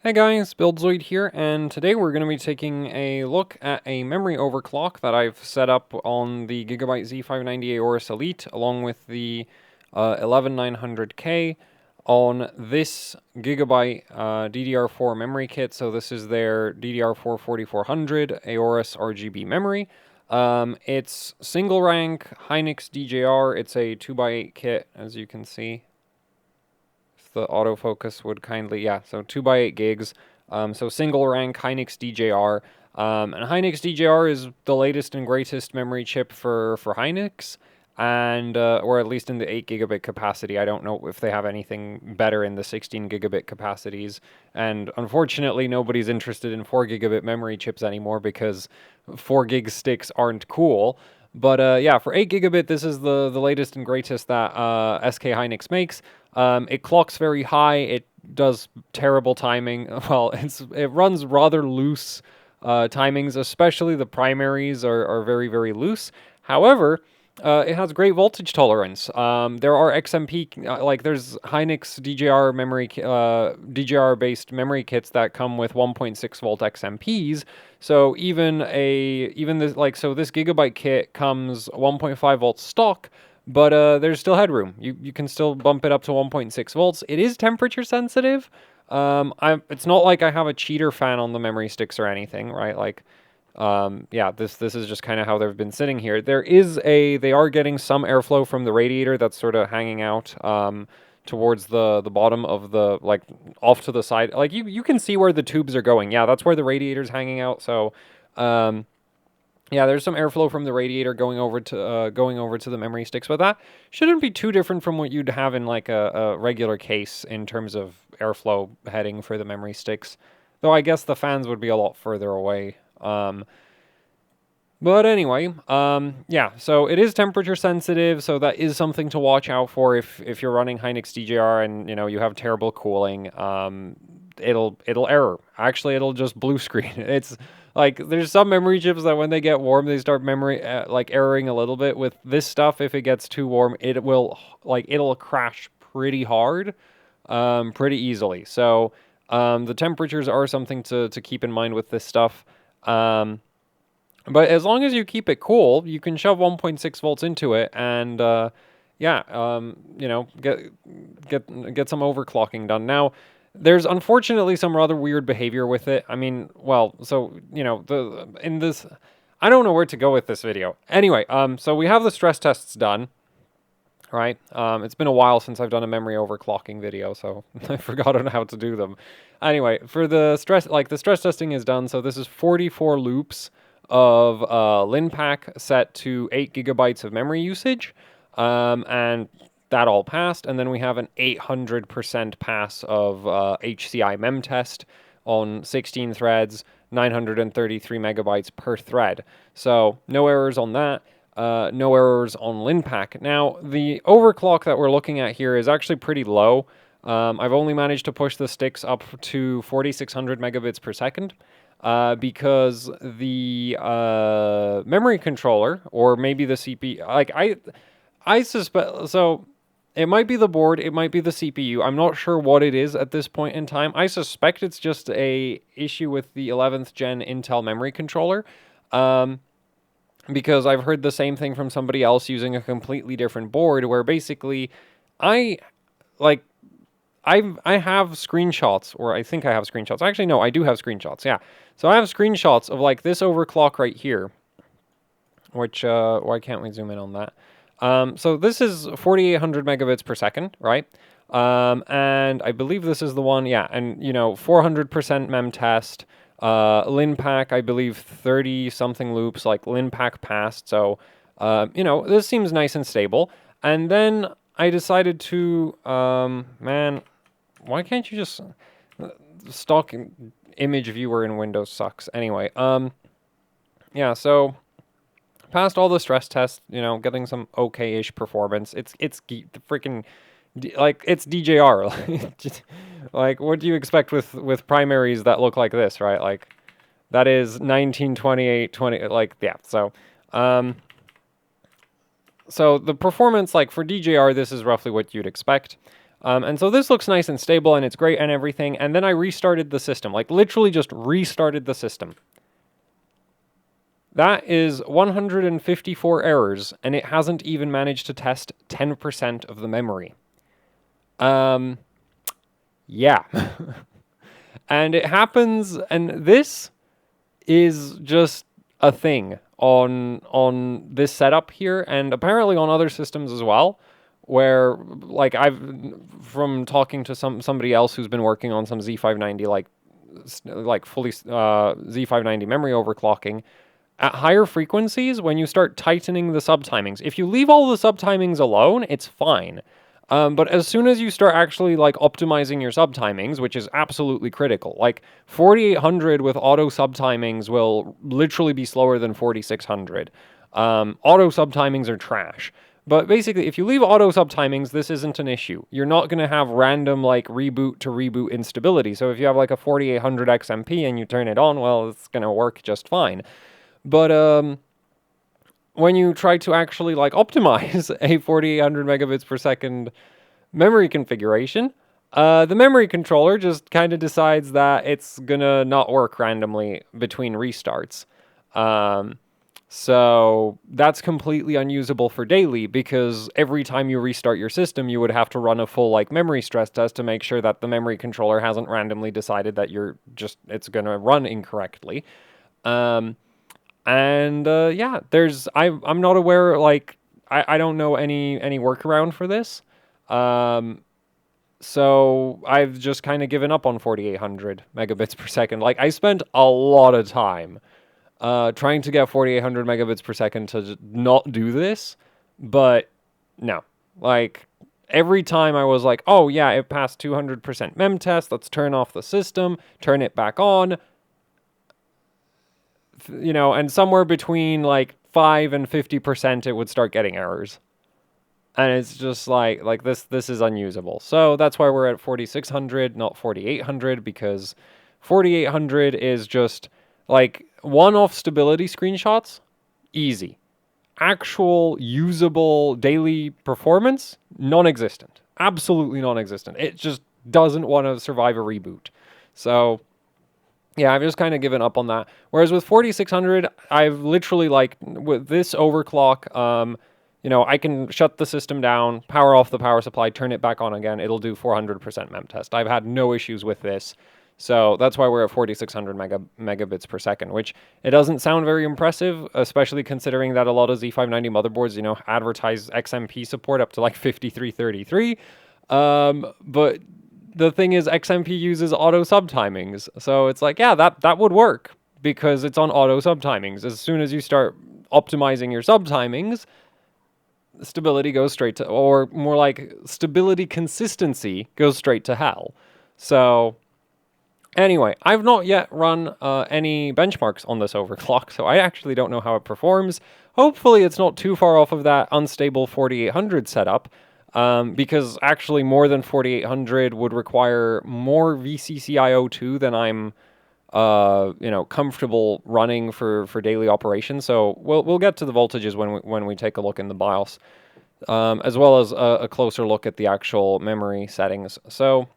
Hey guys, BuildZoid here, and today we're going to be taking a look at a memory overclock that I've set up on the Gigabyte Z590 Aorus Elite, along with the 11900K on this Gigabyte DDR4 memory kit. So this is their DDR4-4400 Aorus RGB Memory. It's single rank Hynix DJR. It's a 2x8 kit, as you can see. The autofocus would kindly, yeah, so 2x8 gigs, so single rank Hynix DJR, and Hynix DJR is the latest and greatest memory chip for Hynix, and or at least in the 8 gigabit capacity. I don't know if they have anything better in the 16 gigabit capacities, and unfortunately nobody's interested in 4 gigabit memory chips anymore because 4 gig sticks aren't cool. But yeah, for 8 gigabit, this is the latest and greatest that SK Hynix makes. It clocks very high. It does terrible timing. Well, it runs rather loose timings, especially the primaries are very, very loose. However, it has great voltage tolerance. There are XMP, like there's Hynix DJR memory, DJR-based memory kits that come with 1.6 volt XMPs. So even this, like, so this Gigabyte kit comes 1.5 volts stock, but there's still headroom. You can still bump it up to 1.6 volts. It is temperature sensitive. It's not like I have a cheater fan on the memory sticks or anything, right? Like, yeah, this is just kind of how they've been sitting here. They are getting some airflow from the radiator that's sort of hanging out towards the bottom of the, like, off to the side. Like, you can see where the tubes are going. Yeah, that's where the radiator's hanging out. So, yeah, there's some airflow from the radiator going over to the memory sticks, but that shouldn't be too different from what you'd have in like a regular case in terms of airflow heading for the memory sticks. Though I guess the fans would be a lot further away. But anyway, yeah, so it is temperature sensitive, so that is something to watch out for if you're running Hynix DJR and you have terrible cooling. It'll error. Actually, it'll just blue screen. It's like there's some memory chips that when they get warm, they start like erroring a little bit. With this stuff, if it gets too warm, it'll crash pretty hard, pretty easily. So the temperatures are something to keep in mind with this stuff. But as long as you keep it cool, you can shove 1.6 volts into it and yeah, get some overclocking done. Now, there's unfortunately some rather weird behavior with it. I mean, well, so, I don't know where to go with this video. Anyway, so we have the stress tests done, right? It's been a while since I've done a memory overclocking video, so I forgot on how to do them. Anyway, for the stress testing is done, so this is 44 loops of LinPack set to 8 gigabytes of memory usage, and that all passed, and then we have an 800% pass of HCI mem test on 16 threads, 933 megabytes per thread. So no errors on that, no errors on LinPack. Now, the overclock that we're looking at here is actually pretty low. I've only managed to push the sticks up to 4600 megabits per second. Because the memory controller, or maybe the CPU, like I suspect, so it might be the board, it might be the CPU. I'm not sure what it is at this point in time. I suspect it's just a issue with the 11th gen Intel memory controller, because I've heard the same thing from somebody else using a completely different board, where basically I have screenshots, or I think I have screenshots. Actually, no, I do have screenshots, yeah. So I have screenshots of, like, this overclock right here, which, why can't we zoom in on that? So this is 4800 megabits per second, right? And I believe this is the one, yeah, and, 400% mem test, LinPack, I believe 30-something loops, like, LinPack passed, so, this seems nice and stable. And then I decided to, man, why can't you just stock image viewer in Windows sucks. Anyway, yeah, so passed all the stress tests, getting some okay-ish performance. It's freaking, like, it's DJR. Just, like, what do you expect with primaries that look like this, right? Like, that is 1928, 20, like, yeah, so, so the performance, like, for DJR, this is roughly what you'd expect. And so this looks nice and stable, and it's great and everything. And then I restarted the system, like literally just restarted the system. That is 154 errors, and it hasn't even managed to test 10% of the memory. Yeah. And it happens, and this is just a thing on this setup here, and apparently on other systems as well, where, like, from talking to somebody else who's been working on some Z590, like fully Z590 memory overclocking, at higher frequencies, when you start tightening the subtimings, if you leave all the subtimings alone, it's fine. But as soon as you start actually like optimizing your subtimings, which is absolutely critical, like 4800 with auto subtimings will literally be slower than 4600. Auto subtimings are trash. But basically, if you leave auto subtimings, this isn't an issue. You're not going to have random like reboot to reboot instability. So if you have like a 4800 XMP and you turn it on, well, it's going to work just fine. But when you try to actually like optimize a 4800 megabits per second memory configuration, the memory controller just kind of decides that it's gonna not work randomly between restarts. So that's completely unusable for daily, because every time you restart your system, you would have to run a full like memory stress test to make sure that the memory controller hasn't randomly decided that it's gonna run incorrectly. Yeah, I'm not aware, like, I don't know any workaround for this. So I've just kind of given up on 4800 megabits per second. Like, I spent a lot of time trying to get 4800 megabits per second to not do this, but no. Like, every time I was like, oh yeah, it passed 200% mem test, let's turn off the system, turn it back on, you know, and somewhere between like 5 and 50% it would start getting errors. And it's just like this is unusable. So that's why we're at 4600, not 4800, because 4800 is just like one-off stability screenshots, easy. Actual usable daily performance, non-existent. Absolutely non-existent. It just doesn't want to survive a reboot. So yeah, I've just kind of given up on that. Whereas with 4600, I've literally, like, with this overclock, you know, I can shut the system down, power off the power supply, turn it back on again. It'll do 400% mem test. I've had no issues with this. So that's why we're at 4600 megabits per second, which it doesn't sound very impressive, especially considering that a lot of Z590 motherboards, you know, advertise XMP support up to like 5333. But the thing is, XMP uses auto subtimings, so it's like, yeah, that would work because it's on auto subtimings. As soon as you start optimizing your subtimings, stability goes straight to, or more like stability consistency goes straight to hell. So anyway, I've not yet run any benchmarks on this overclock, so I actually don't know how it performs. Hopefully it's not too far off of that unstable 4800 setup. Because actually more than 4800 would require more VCCIO2 than I'm, you know, comfortable running for daily operations. So we'll get to the voltages when we take a look in the BIOS, as well as a closer look at the actual memory settings. So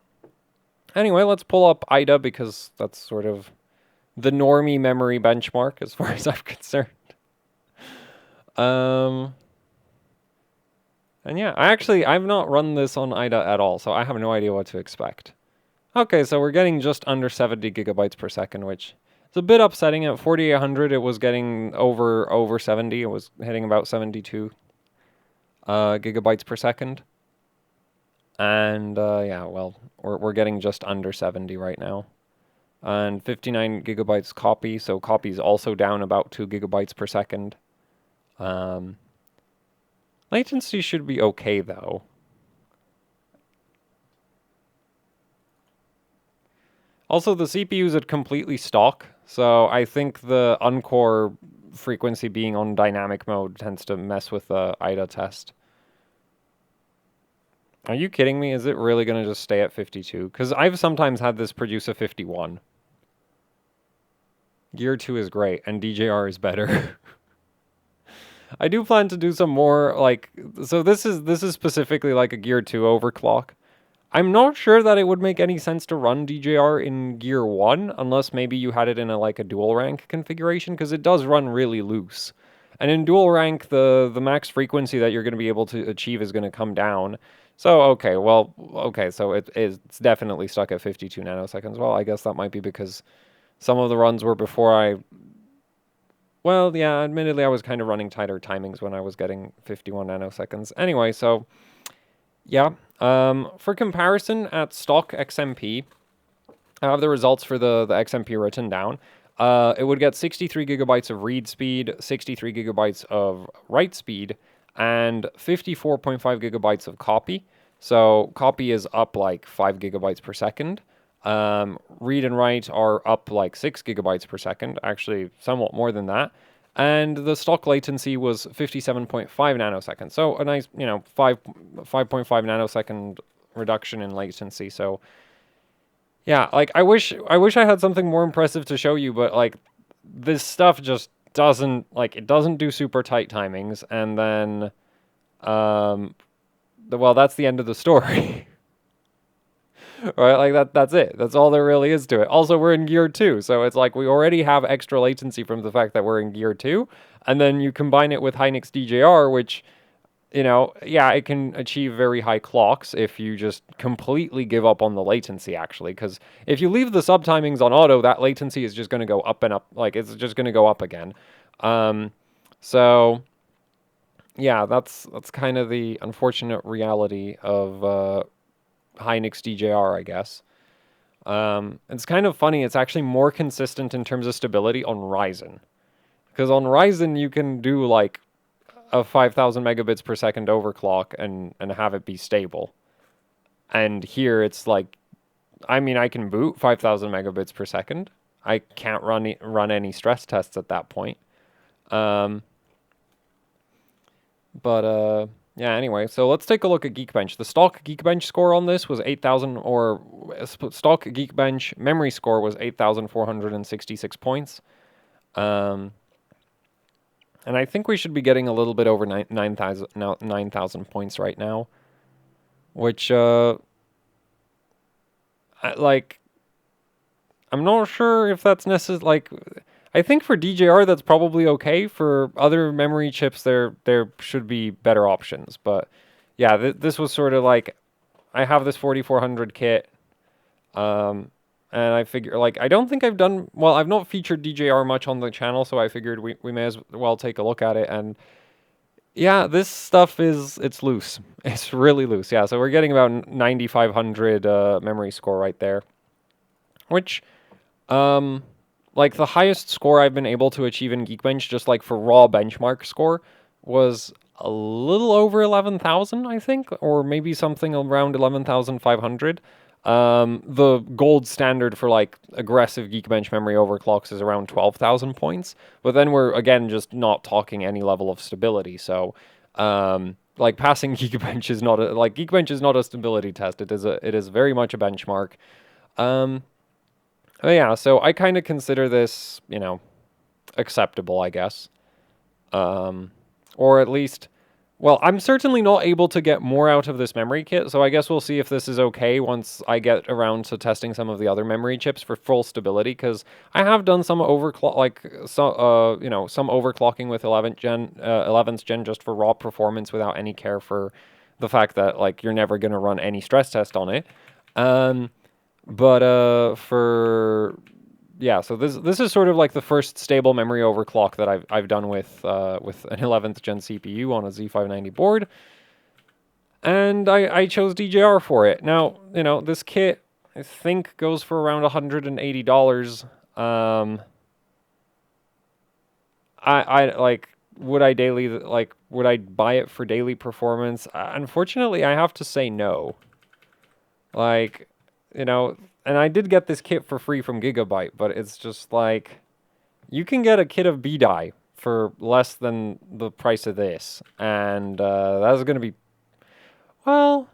anyway, let's pull up IDA, because that's sort of the normie memory benchmark as far as I'm concerned. And yeah, I've not run this on IDA at all, so I have no idea what to expect. Okay, so we're getting just under 70 gigabytes per second, which is a bit upsetting. At 4800, it was getting over 70. It was hitting about 72 gigabytes per second. And yeah, well, we're getting just under 70 right now. And 59 gigabytes copy, so copy is also down about 2 gigabytes per second. Latency should be okay, though. Also, the CPU is at completely stock, so I think the uncore frequency being on dynamic mode tends to mess with the IDA test. Are you kidding me? Is it really going to just stay at 52? Because I've sometimes had this produce a 51. Gear 2 is great, and DJR is better. I do plan to do some more, like, so this is specifically like a Gear 2 overclock. I'm not sure that it would make any sense to run DJR in Gear 1, unless maybe you had it in a dual rank configuration, because it does run really loose. And in dual rank, the max frequency that you're going to be able to achieve is going to come down. So, okay, so it's definitely stuck at 52 nanoseconds. Well, I guess that might be because some of the runs were before well, yeah, admittedly, I was kind of running tighter timings when I was getting 51 nanoseconds. Anyway, so yeah. For comparison, at stock XMP, I have the results for the XMP written down. It would get 63 gigabytes of read speed, 63 gigabytes of write speed, and 54.5 gigabytes of copy. So copy is up like 5 gigabytes per second. Read and write are up like 6 gigabytes per second, actually somewhat more than that. And the stock latency was 57.5 nanoseconds. So a nice, 5.5 nanosecond reduction in latency. So yeah, like I wish I had something more impressive to show you, but like this stuff just it doesn't do super tight timings, and then well, that's the end of the story. Right, like that's it. That's all there really is to it. Also, we're in Gear 2, so it's like we already have extra latency from the fact that we're in Gear 2, and then you combine it with Hynix DJR, which, yeah, it can achieve very high clocks if you just completely give up on the latency, actually, because if you leave the subtimings on auto, that latency is just going to go up and up, like, it's just going to go up again. So, yeah, that's kind of the unfortunate reality of Hynix DJR, I guess. It's kind of funny. It's actually more consistent in terms of stability on Ryzen. Because on Ryzen, you can do like a 5,000 megabits per second overclock and have it be stable. And here it's like, I mean, I can boot 5,000 megabits per second. I can't run any stress tests at that point. Yeah, anyway, so let's take a look at Geekbench. The stock Geekbench score on this was 8,000, or stock Geekbench memory score was 8,466 points. And I think we should be getting a little bit over 9,000 points right now, which, I'm not sure if that's necessary. Like, I think for DJR that's probably okay. For other memory chips, there should be better options. But yeah, this was sort of like, I have this 4400 kit, and I figure, like, I don't think I've done, well, I've not featured DJR much on the channel, so I figured we may as well take a look at it. And yeah, this stuff it's loose. It's really loose. Yeah, so we're getting about 9,500 memory score right there, which, like, the highest score I've been able to achieve in Geekbench, just like for raw benchmark score, was a little over 11,000, I think, or maybe something around 11,500. The gold standard for like aggressive Geekbench memory overclocks is around 12,000 points, but then we're again just not talking any level of stability. So, like, passing Geekbench is not Geekbench is not a stability test. It is very much a benchmark. But yeah, so I kind of consider this, acceptable, I guess. Or at least, well, I'm certainly not able to get more out of this memory kit, so I guess we'll see if this is okay once I get around to testing some of the other memory chips for full stability, because I have done some some overclocking with 11th gen just for raw performance without any care for the fact that, like, you're never going to run any stress test on it. Yeah, so this is sort of like the first stable memory overclock that I've done with an 11th gen CPU on a Z590 board, and I chose DJR for it. Now, this kit I think goes for around $180. Would I buy it for daily performance? Unfortunately, I have to say no. Like, and I did get this kit for free from Gigabyte, but it's just like, you can get a kit of B-Die for less than the price of this, and that's going to be, well,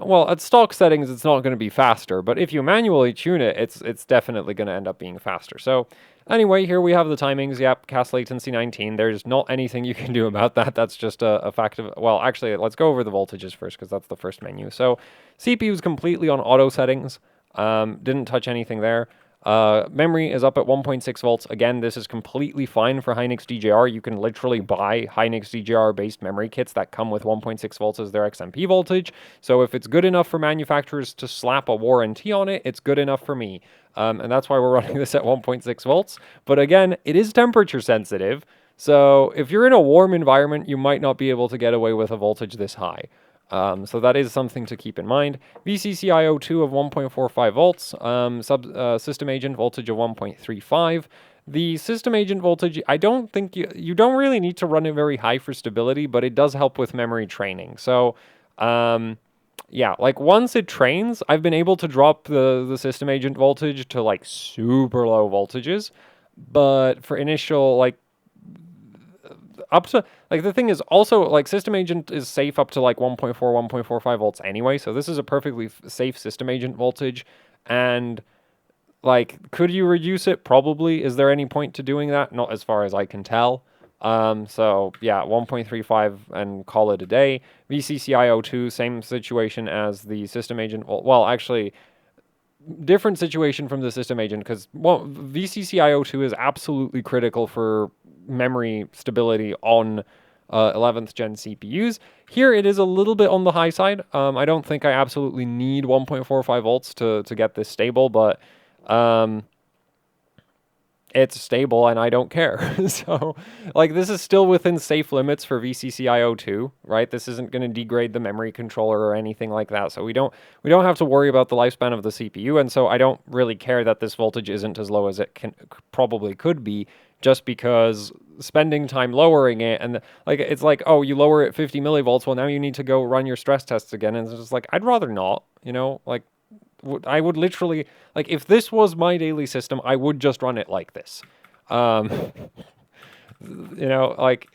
well, at stock settings, it's not going to be faster, but if you manually tune it, it's definitely going to end up being faster. So anyway, here we have the timings. Yep, cast latency 19. There's not anything you can do about that. That's just a fact of, well, actually, let's go over the voltages first because that's the first menu. So CPU is completely on auto settings. Didn't touch anything there. Memory is up at 1.6 volts. Again, this is completely fine for Hynix DJR. You can literally buy Hynix DJR based memory kits that come with 1.6 volts as their XMP voltage. So if it's good enough for manufacturers to slap a warranty on it, it's good enough for me. And that's why we're running this at 1.6 volts. But again, it is temperature sensitive. So if you're in a warm environment, you might not be able to get away with a voltage this high. So that is something to keep in mind. VCCIO2 of 1.45 volts, system agent voltage of 1.35. The system agent voltage, I don't think you don't really need to run it very high for stability, but it does help with memory training. So, yeah, like once it trains, I've been able to drop the system agent voltage to like super low voltages. But for initial, like, up to, like, the thing is also, like, system agent is safe up to like 1.4, 1.45 volts anyway, so this is a perfectly safe system agent voltage. And like, could you reduce it? Probably. Is there any point to doing that? Not as far as I can tell. So yeah, 1.35 and call it a day. VCCIO2, same situation as the system agent. Well, actually, different situation from the system agent, because, well, VCCIO2 is absolutely critical for memory stability on 11th gen CPUs. Here it is a little bit on the high side. I don't think I absolutely need 1.45 volts to get this stable, but it's stable and I don't care. So, like, this is still within safe limits for VCCIO2, right? This isn't going to degrade the memory controller or anything like that. So we don't have to worry about the lifespan of the CPU, and so I don't really care that this voltage isn't as low as it probably could be, just because spending time lowering it, and like, it's like, oh, you lower it 50 millivolts, well, now you need to go run your stress tests again, and it's just like, I'd rather not, you know, like, I would literally, like, if this was my daily system, I would just run it like this. You know, like,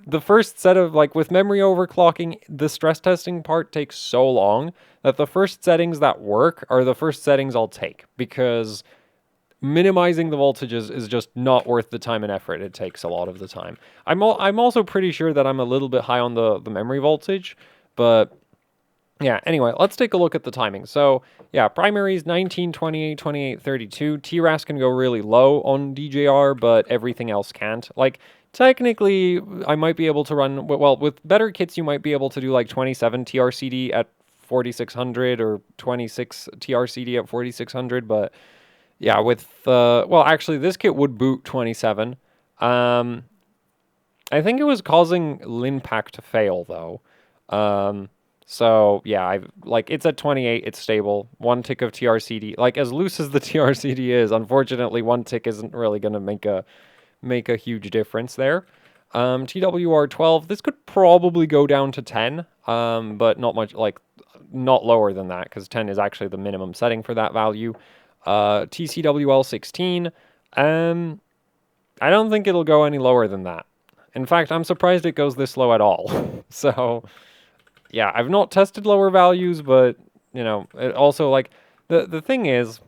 the first set of, like, with memory overclocking, the stress testing part takes so long that the first settings that work are the first settings I'll take, because minimizing the voltages is just not worth the time and effort it takes a lot of the time. I'm also pretty sure that I'm a little bit high on the memory voltage, but yeah, anyway, let's take a look at the timing. So, yeah, primaries 19, 28, 28, 32. TRAS can go really low on DJR, but everything else can't. Like, technically, I might be able to run, well, with better kits, you might be able to do like 27 TRCD at 4600 or 26 TRCD at 4600, but yeah, with, well, actually, this kit would boot 27. I think it was causing Linpack to fail, though. So, yeah, like, it's at 28, it's stable. One tick of TRCD, like, as loose as the TRCD is, unfortunately, one tick isn't really going to make a huge difference there. TWR12, this could probably go down to 10, but not much, like, not lower than that, because 10 is actually the minimum setting for that value. TCWL16, I don't think it'll go any lower than that. In fact, I'm surprised it goes this low at all. So, yeah, I've not tested lower values, but, you know, it also, like, the thing is,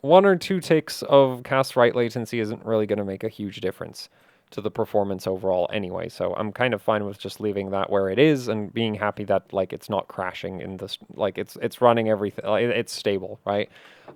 1 or 2 ticks of cast write latency isn't really going to make a huge difference to the performance overall anyway, so I'm kind of fine with just leaving that where it is and being happy that, like, it's not crashing in this, like, it's running everything, like, it's stable, right?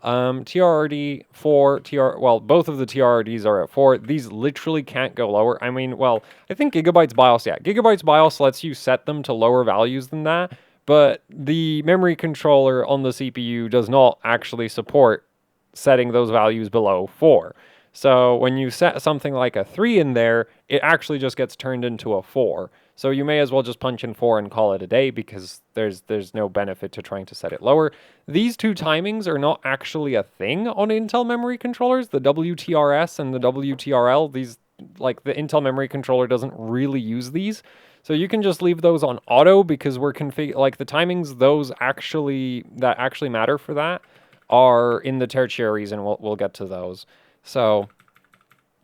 TRRD 4, well, both of the TRRDs are at 4. These literally can't go lower. I mean, well, I think Gigabyte's BIOS, yeah, Gigabyte's BIOS lets you set them to lower values than that, but the memory controller on the CPU does not actually support setting those values below 4. So when you set something like a 3 in there, it actually just gets turned into a 4. So you may as well just punch in 4 and call it a day, because there's no benefit to trying to set it lower. These two timings are not actually a thing on Intel memory controllers, the WTRS and the WTRL. These, like, the Intel memory controller doesn't really use these. So you can just leave those on auto, because we're like, the timings that actually matter for that are in the tertiaries, and we'll get to those. So,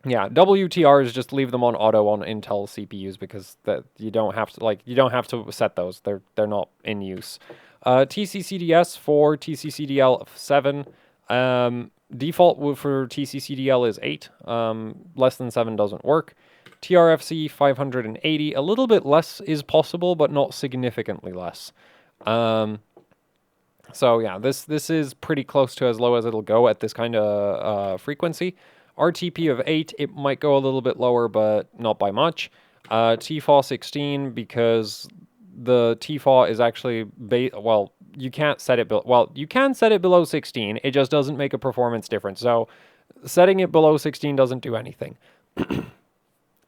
yeah, WTRs, just leave them on auto on Intel CPUs, because that you don't have to set those. They're not in use. TCCDS for TCCDL7. Default for TCCDL is 8. Less than 7 doesn't work. TRFC 580. A little bit less is possible, but not significantly less. So yeah, this is pretty close to as low as it'll go at this kind of frequency. RTP of 8, it might go a little bit lower, but not by much. TFAW 16, because the TFAW is actually, well, you can't set it, you can set it below 16, it just doesn't make a performance difference. So setting it below 16 doesn't do anything.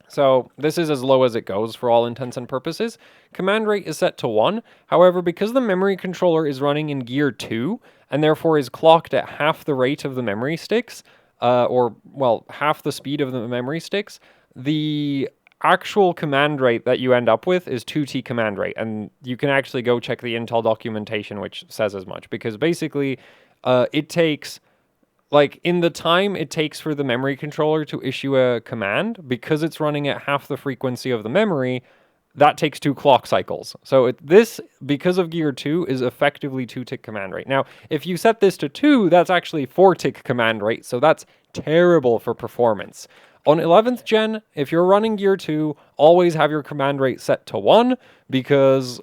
So this is as low as it goes for all intents and purposes. Command rate is set to 1. However, because the memory controller is running in gear 2, and therefore is clocked at half the rate of the memory sticks, or, well, half the speed of the memory sticks, the actual command rate that you end up with is 2T command rate. And you can actually go check the Intel documentation, which says as much. Because basically, it takes... Like, in the time it takes for the memory controller to issue a command, because it's running at half the frequency of the memory, that takes 2 clock cycles. So this, because of gear 2, is effectively 2-tick command rate. Now, if you set this to 2, that's actually 4-tick command rate, so that's terrible for performance. On 11th gen, if you're running gear 2, always have your command rate set to 1, because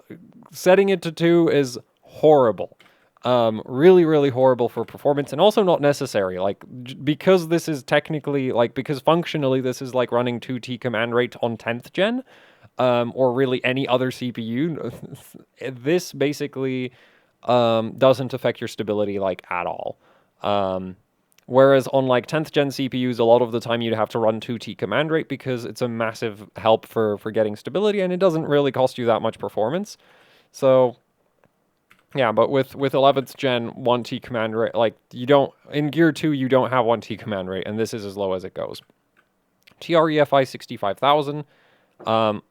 setting it to 2 is horrible. Really, really horrible for performance, and also not necessary. Like, because this is technically, like, because functionally this is like running 2T command rate on 10th gen, or really any other CPU, this basically doesn't affect your stability, like, at all. Whereas on, like, 10th gen CPUs, a lot of the time you'd have to run 2T command rate because it's a massive help for getting stability, and it doesn't really cost you that much performance. So... yeah, but with 11th gen 1T command rate, like, you don't, in gear 2, you don't have 1T command rate, and this is as low as it goes. TREFI 65,000,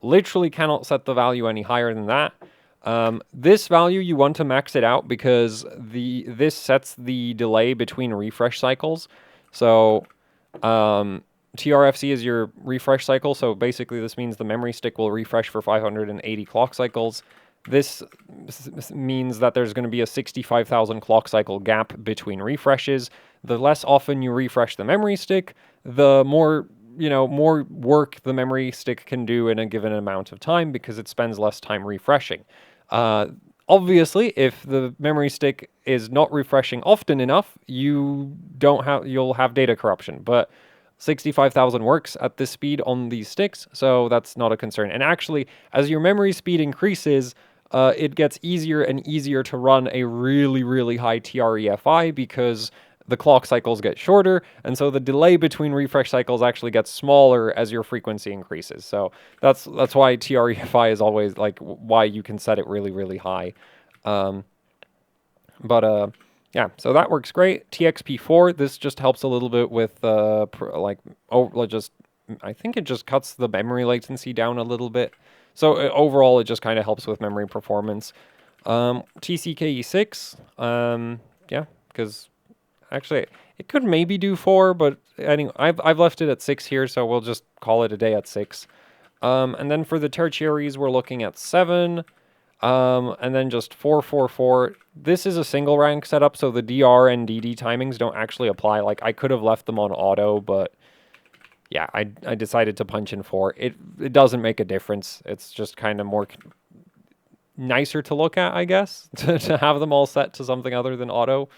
literally cannot set the value any higher than that. This value, you want to max it out because this sets the delay between refresh cycles. So, TRFC is your refresh cycle, so basically this means the memory stick will refresh for 580 clock cycles. This means that there's going to be a 65,000 clock cycle gap between refreshes. The less often you refresh the memory stick, the more, more work the memory stick can do in a given amount of time because it spends less time refreshing. Obviously, if the memory stick is not refreshing often enough, you'll have data corruption, but 65,000 works at this speed on these sticks, so that's not a concern. And actually, as your memory speed increases, it gets easier and easier to run a really, really high TREFI because the clock cycles get shorter, and so the delay between refresh cycles actually gets smaller as your frequency increases. So that's why TREFI is always, like, why you can set it really, really high. Yeah, so that works great. TXP4, this just helps a little bit with, I think it just cuts the memory latency down a little bit. So overall, it just kind of helps with memory performance. TCKE6, yeah, because actually it could maybe do 4, but anyway, I've left it at 6 here, so we'll just call it a day at 6. And then for the tertiaries, we're looking at 7. And then just 444. This is a single rank setup, so the DR and DD timings don't actually apply. Like, I could have left them on auto, but yeah, I decided to punch in 4. It doesn't make a difference. It's just kind of more nicer to look at, I guess, to have them all set to something other than auto.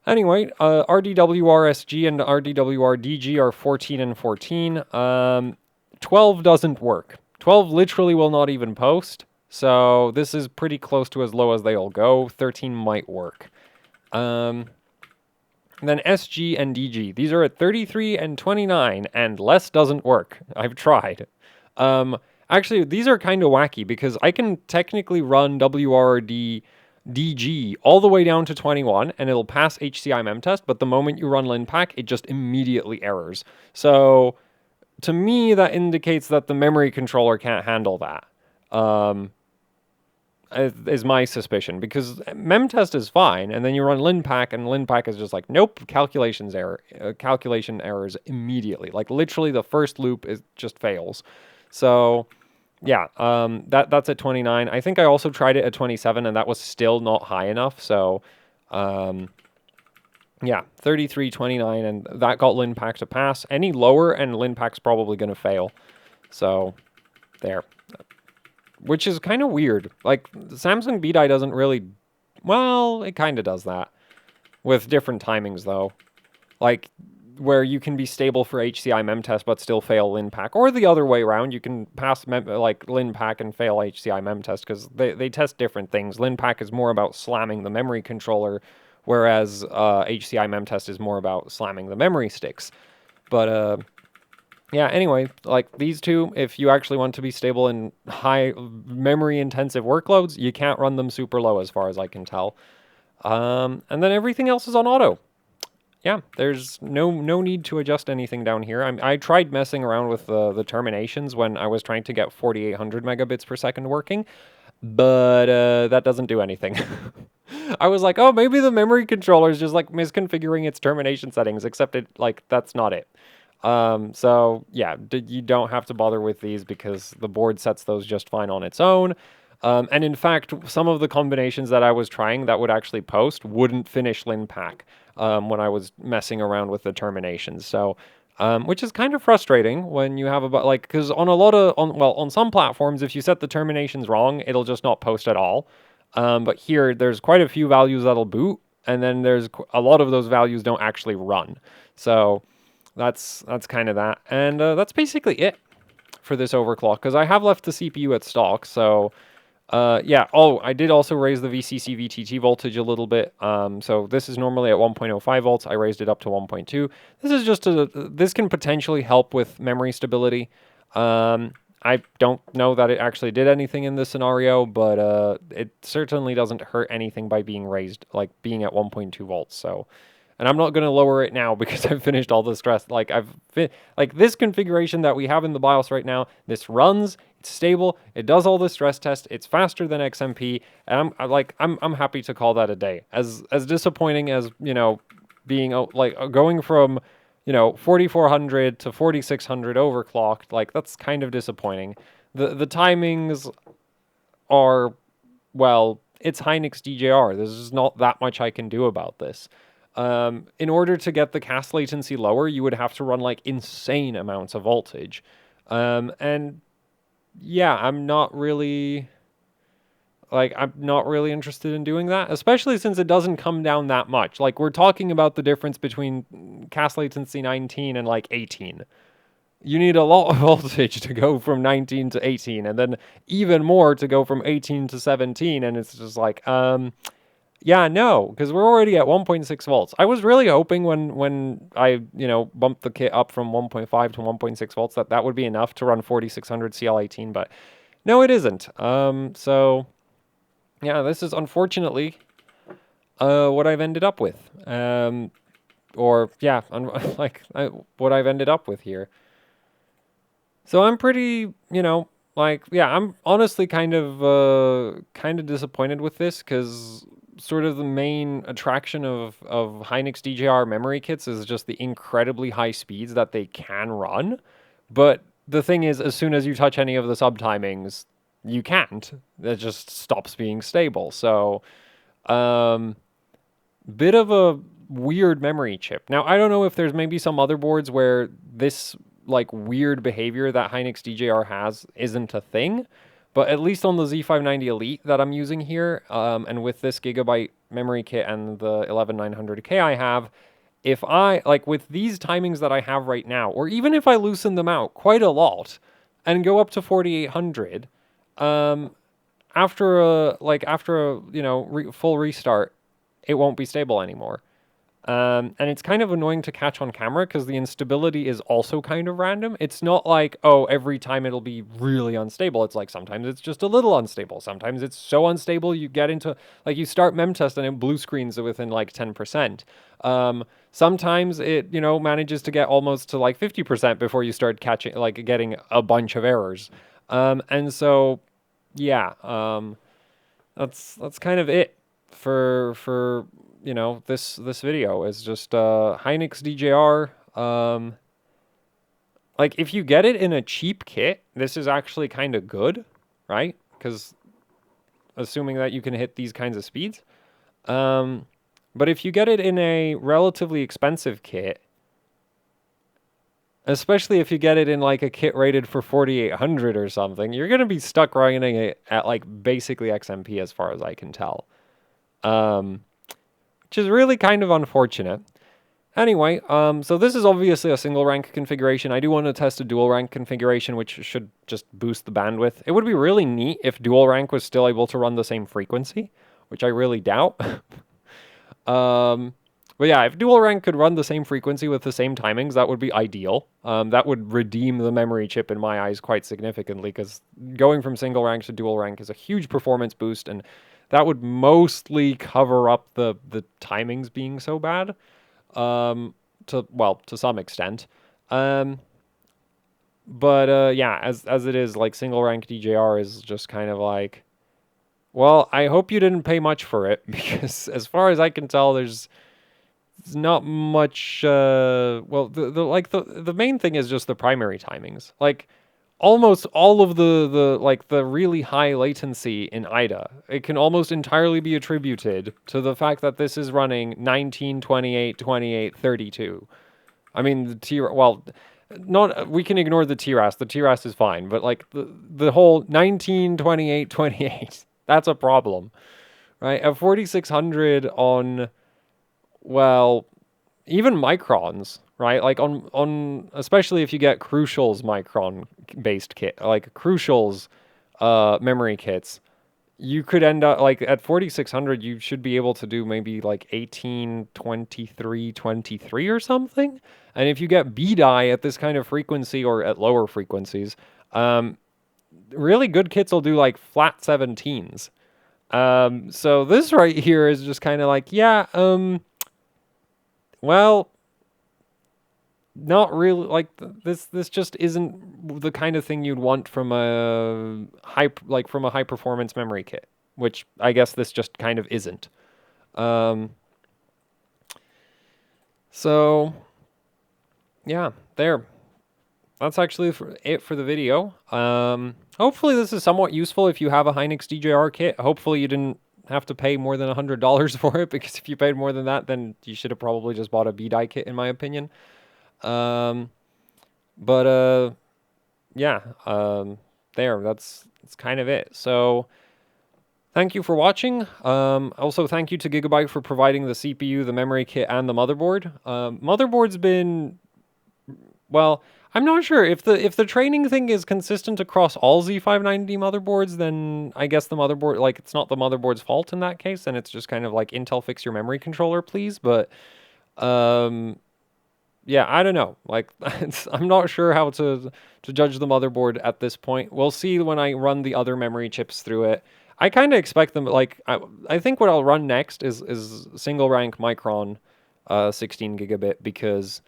Anyway, RDWR-SG and RDWR-DG are 14 and 14. 12 doesn't work. 12 literally will not even post. So this is pretty close to as low as they'll go. 13 might work. Then SG and DG. These are at 33 and 29, and less doesn't work. I've tried. Actually, these are kind of wacky, because I can technically run WRD DG all the way down to 21, and it'll pass HCI mem test, but the moment you run linpack, it just immediately errors. So, to me, that indicates that the memory controller can't handle that. Is my suspicion, because memtest is fine, and then you run linpack, and linpack is just like, nope, calculation errors immediately. Like, literally the first loop just fails. So yeah, that's at 29. I think I also tried it at 27, and that was still not high enough. So, yeah, 33, 29, and that got Linpack to pass. Any lower, and Linpack's probably going to fail. So, there. Which is kind of weird. Like, Samsung BDI doesn't really... Well, it kind of does that. With different timings, though. Like, where you can be stable for HCI mem test but still fail Linpack. Or the other way around, you can pass Linpack and fail HCI mem test, because they test different things. Linpack is more about slamming the memory controller, whereas HCI mem test is more about slamming the memory sticks. But yeah, anyway, like these two, if you actually want to be stable in high memory intensive workloads, you can't run them super low as far as I can tell. And then everything else is on auto. Yeah, there's no need to adjust anything down here. I tried messing around with the terminations when I was trying to get 4800 megabits per second working, but that doesn't do anything. I was like, oh, maybe the memory controller is just like misconfiguring its termination settings, except it that's not it. So yeah, you don't have to bother with these because the board sets those just fine on its own. And in fact, some of the combinations that I was trying that would actually post wouldn't finish Linpack when I was messing around with the terminations. So, which is kind of frustrating when you have about because on on some platforms, if you set the terminations wrong, it'll just not post at all. But here, there's quite a few values that'll boot, and then there's a lot of those values don't actually run. So that's kind of that, and that's basically it for this overclock, because I have left the CPU at stock. So yeah. Oh, I did also raise the VCC VTT voltage a little bit. So this is normally at 1.05 volts. I raised it up to 1.2. This is just this can potentially help with memory stability. I don't know that it actually did anything in this scenario, but it certainly doesn't hurt anything by being raised, like being at 1.2 volts. So, and I'm not going to lower it now because I've finished all the stress. Like like this configuration that we have in the BIOS right now, this runs, it's stable, it does all the stress tests, it's faster than XMP, and I'm happy to call that a day. As disappointing as, being going from 4400 to 4600 overclocked, like that's kind of disappointing. The timings are, well, it's Hynix DJR. There's just not that much I can do about this. In order to get the cast latency lower, you would have to run like insane amounts of voltage. And yeah, I'm not really interested in doing that, especially since it doesn't come down that much. Like, we're talking about the difference between cast latency 19 and like 18. You need a lot of voltage to go from 19 to 18, and then even more to go from 18 to 17, and it's just like, yeah, no, because we're already at 1.6 volts. I was really hoping when I, bumped the kit up from 1.5 to 1.6 volts that would be enough to run 4600 CL18, but no, it isn't. So yeah, this is unfortunately what I've ended up with. Or yeah, what I've ended up with here. So I'm pretty, yeah, I'm honestly kind of disappointed with this, because sort of the main attraction of Hynix DJR memory kits is just the incredibly high speeds that they can run. But the thing is, as soon as you touch any of the subtimings, you can't. It just stops being stable. So, bit of a weird memory chip. Now, I don't know if there's maybe some other boards where this like weird behavior that Hynix DJR has isn't a thing, but at least on the Z590 Elite that I'm using here, and with this gigabyte memory kit and the 11900K I have, if I, with these timings that I have right now, or even if I loosen them out quite a lot and go up to 4800, after a full restart, it won't be stable anymore. And it's kind of annoying to catch on camera because the instability is also kind of random. It's not like, oh, every time it'll be really unstable. It's like sometimes it's just a little unstable. Sometimes it's so unstable you get into, you start memtest and it blue screens within 10%. Sometimes it, manages to get almost to 50% before you start getting a bunch of errors. And so, yeah, that's kind of it for this video. Is just Hynix DJR. like, if you get it in a cheap kit, this is actually kind of good, right? Because assuming that you can hit these kinds of speeds. But if you get it in a relatively expensive kit, especially if you get it in like a kit rated for 4800 or something, you're going to be stuck running it at like basically XMP as far as I can tell. Which is really kind of unfortunate. Anyway, so this is obviously a single rank configuration. I do want to test a dual rank configuration, which should just boost the bandwidth. It would be really neat if dual rank was still able to run the same frequency, which I really doubt. But yeah, if dual rank could run the same frequency with the same timings, that would be ideal. That would redeem the memory chip in my eyes quite significantly, because going from single rank to dual rank is a huge performance boost, and that would mostly cover up the timings being so bad. To some extent. But yeah, as it is, like, single rank DJR is just kind of like, well, I hope you didn't pay much for it, because as far as I can tell, there's not much. Well, the main thing is just the primary timings. Like, almost all of the really high latency in IDA, it can almost entirely be attributed to the fact that this is running 19, 28, 28, 32. I mean, we can ignore the TRAS. The TRAS is fine, but like the whole 19, 28, 28, that's a problem, right? At 4600 on, well, even microns, right? Like on especially if you get Crucial's micron based kit, like Crucial's memory kits, you could end up like at 4600 you should be able to do maybe like 18, 23, 23 or something. And if you get B-die at this kind of frequency or at lower frequencies, really good kits will do like flat 17s. So this right here is just kind of like, yeah, well, not really. Like, this just isn't the kind of thing you'd want from a high performance memory kit, which I guess this just kind of isn't. So yeah, there. That's actually it for the video. Hopefully this is somewhat useful if you have a Hynix DJR kit. Hopefully you didn't have to pay more than $100 for it, because if you paid more than that, then you should have probably just bought a B-die kit, in my opinion. Yeah, that's kind of it. So thank you for watching. Also, thank you to Gigabyte for providing the CPU, the memory kit, and the motherboard. Motherboard's been, well, I'm not sure if the training thing is consistent across all Z590 motherboards, then I guess the motherboard, like, it's not the motherboard's fault in that case, and it's just kind of like, Intel, fix your memory controller, please. But yeah, I don't know. Like, I'm not sure how to judge the motherboard at this point. We'll see when I run the other memory chips through it. I kind of expect them, like, I think what I'll run next is single rank Micron 16 gigabit, because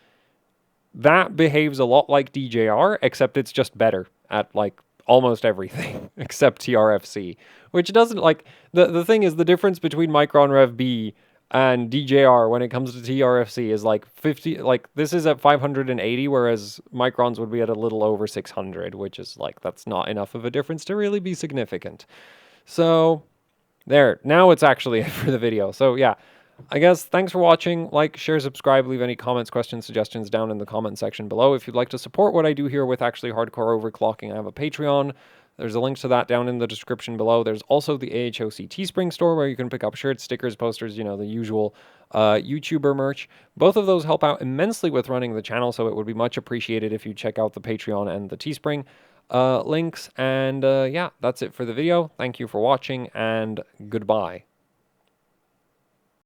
that behaves a lot like DJR, except it's just better at, like, almost everything except TRFC, which doesn't, like, the thing is, the difference between Micron Rev B and DJR when it comes to TRFC is like 50, like, this is at 580, whereas Micron's would be at a little over 600, which is like, that's not enough of a difference to really be significant. So there, now it's actually it for the video. So yeah, I guess thanks for watching. Like, share, subscribe, leave any comments, questions, suggestions down in the comment section below. If you'd like to support what I do here with actually hardcore overclocking, I have a Patreon. There's a link to that down in the description below. There's also the AHOC Teespring store, where you can pick up shirts, stickers, posters, you know, the usual YouTuber merch. Both of those help out immensely with running the channel, so it would be much appreciated if you check out the Patreon and the Teespring links. And yeah, that's it for the video. Thank you for watching, and goodbye.